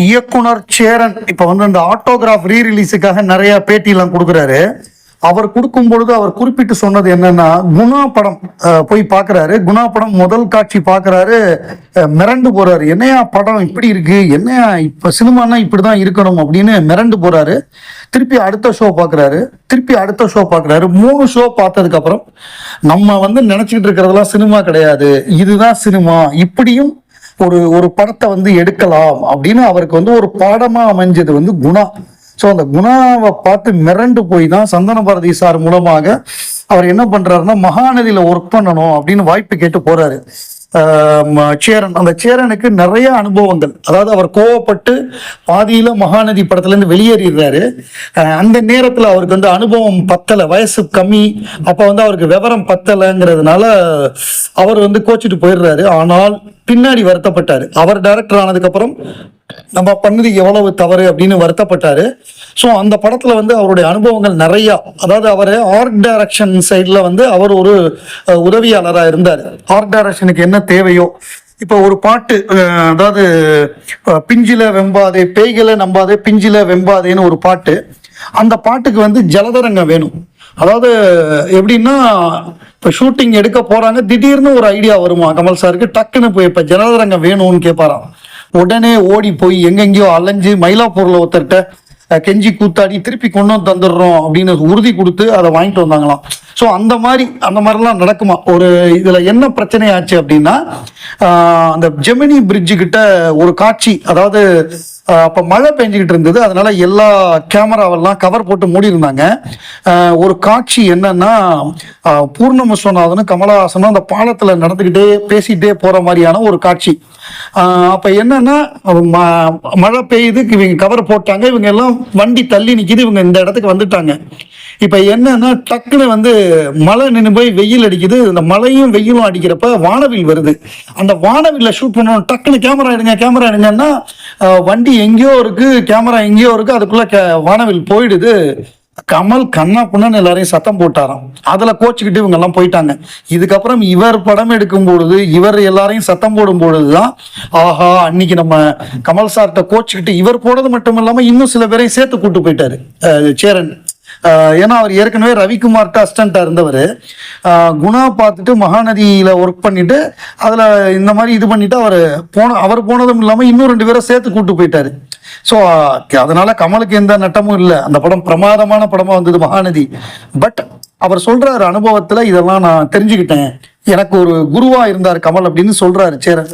இயக்குனர் சேரன் இப்ப வந்து அந்த ஆட்டோகிராஃப் ரீ ரிலீஸுக்காக நிறைய பேட்டி எல்லாம் கொடுக்குறாரு. அவர் கொடுக்கும் பொழுது அவர் குறிப்பிட்டு சொன்னது என்னன்னா, குணா படம் போய் பாக்குறாரு. குணா படம் முதல் காட்சி பாக்குறாரு, மிரண்டு போறாரு. என்னையா படம் இப்படி இருக்கு, என்னையா இப்ப சினிமானா இப்படிதான் இருக்கணும் அப்படின்னு மிரண்டு போறாரு. திருப்பி அடுத்த ஷோ பாக்குறாரு, திருப்பி அடுத்த ஷோ பாக்குறாரு. 3 ஷோ பார்த்ததுக்கு அப்புறம் நம்ம வந்து நினைச்சிட்டு இருக்கிறதெல்லாம் சினிமா கிடையாது, இதுதான் சினிமா, இப்படியும் ஒரு படத்தை வந்து எடுக்கலாம் அப்படின்னு அவருக்கு வந்து ஒரு பாடமா அமைஞ்சது வந்து குணா. ஸோ அந்த குணாவை பார்த்து மிரண்டு போய் தான் சந்தன பாரதி சார் மூலமாக அவர் என்ன பண்றாருன்னா, மகாநதியில ஒர்க் பண்ணணும் அப்படின்னு வாய்ப்பு கேட்டு போறாரு. சேரன், அந்த சேரனுக்கு நிறைய அனுபவங்கள், அதாவது அவர் கோவப்பட்டு பாதியில மகாநதி படத்துல இருந்து வெளியேறாரு. அந்த நேரத்துல அவருக்கு வந்து அனுபவம் பத்தலை, வயசு கம்மி, அப்ப வந்து அவருக்கு விவரம் பத்தலைங்கிறதுனால அவர் வந்து கோச்சிட்டு போயிடுறாரு. ஆனால் பின்னாடி வருத்தப்பட்டாரு. அவர் டைரக்டர் ஆனதுக்கு அப்புறம் நம்ம பண்ணது எவ்வளவு தவறு அப்படின்னு வருத்தப்பட்டாரு. ஸோ அந்த படத்துல வந்து அவருடைய அனுபவங்கள் நிறைய, அதாவது அவர் ஆர்ட் டைரக்ஷன் சைட்ல வந்து அவர் ஒரு உதவியாளராக இருந்தார். ஆர்ட் டைரக்ஷனுக்கு என்ன தேவையோ, இப்போ ஒரு பாட்டு, அதாவது பிஞ்சில வெம்பாதே பேய்களை நம்பாதே பிஞ்சில வெம்பாதேன்னு ஒரு பாட்டு, அந்த பாட்டுக்கு வந்து ஜலதரங்கம் வேணும். அதாவது எப்படின்னா, இப்போ ஷூட்டிங் எடுக்க போறாங்க, திடீர்னு ஒரு ஐடியா வருமா கமல் சாருக்கு, டக்குன்னு போய் இப்போ ஜலதரங்கம் வேணும்னு கேட்பாராம். உடனே ஓடி போய் எங்கெங்கயோ அலைஞ்சு மயிலாப்பூர்ல ஒருத்தர்கிட்ட கெஞ்சி கூத்தாடி திருப்பி கொண்டு வந்து தந்துடுறோம் அப்படின்னு உறுதி கொடுத்து அதை வாங்கிட்டு வந்தாங்களாம். ஸோ அந்த மாதிரிலாம் நடக்குமா. ஒரு இதுல என்ன பிரச்சனை ஆச்சு அப்படின்னா, அந்த ஜெமினி பிரிட்ஜு கிட்ட ஒரு காட்சி, அதாவது அப்ப மழை பெஞ்சுக்கிட்டு இருந்தது, அதனால எல்லா கேமராவெல்லாம் கவர் போட்டு மூடி இருந்தாங்க. ஒரு காட்சி என்னன்னா, பூர்ண விஸ்வநாதனும் கமலஹாசனும் அந்த பாலத்துல நடந்துக்கிட்டே பேசிட்டே போற மாதிரியான ஒரு காட்சி. அப்ப என்னன்னா, மழை பெய்யுது, இவங்க கவர் போட்டாங்க, இவங்க எல்லாம் வண்டி தள்ளி நிக்குது, இவங்க இந்த இடத்துக்கு வந்துட்டாங்க. இப்ப என்னன்னா, டக்குன்னு வந்து மழை நின்று போய் வெயில் அடிக்குது. இந்த மழையும் வெயிலும் அடிக்கிறப்ப வானவில் வருது. அந்த வானவில்ல ஷூட் பண்ணணும், டக்குன்னு கேமரா எடுங்கன்னா வண்டி எங்கேயோ இருக்கு, கேமரா எங்கேயோ இருக்கு, அதுக்குள்ள வானவில் போயிடுது. கமல் கண்ணா புண்ணன்னு எல்லாரையும் சத்தம் போட்டாராம். அதுல கோச்சுக்கிட்டு இவங்க எல்லாம் போயிட்டாங்க. இதுக்கப்புறம் இவர் படம் எடுக்கும் பொழுது, இவர் எல்லாரையும் சத்தம் போடும் பொழுதுதான், ஆஹா அன்னைக்கு நம்ம கமல் சார்கிட்ட கோச்சுக்கிட்டு இவர் போனது மட்டும் இல்லாம இன்னும் சில பேரையும் சேர்த்து கூட்டு போயிட்டாரு சேரன். ஏன்னா அவர் ஏற்கனவே ரவிக்குமார்ட்ட அசிஸ்டண்டா இருந்தவர். குணா பார்த்துட்டு மகாநதியில ஒர்க் பண்ணிட்டு அதுல இந்த மாதிரி இது பண்ணிட்டு அவர் போனதும் இல்லாம இன்னும் 2 பேரை சேர்த்து கூட்டு போயிட்டாரு. ஸோ அதனால கமலுக்கு எந்த நட்டமும் இல்லை. அந்த படம் பிரமாதமான படமா வந்தது மகாநதி. பட் அவர் சொல்றாரு, அனுபவத்துல இதெல்லாம் நான் தெரிஞ்சுக்கிட்டேன், எனக்கு ஒரு குருவா இருந்தார் கமல் அப்படின்னு சொல்றாரு சேரன்.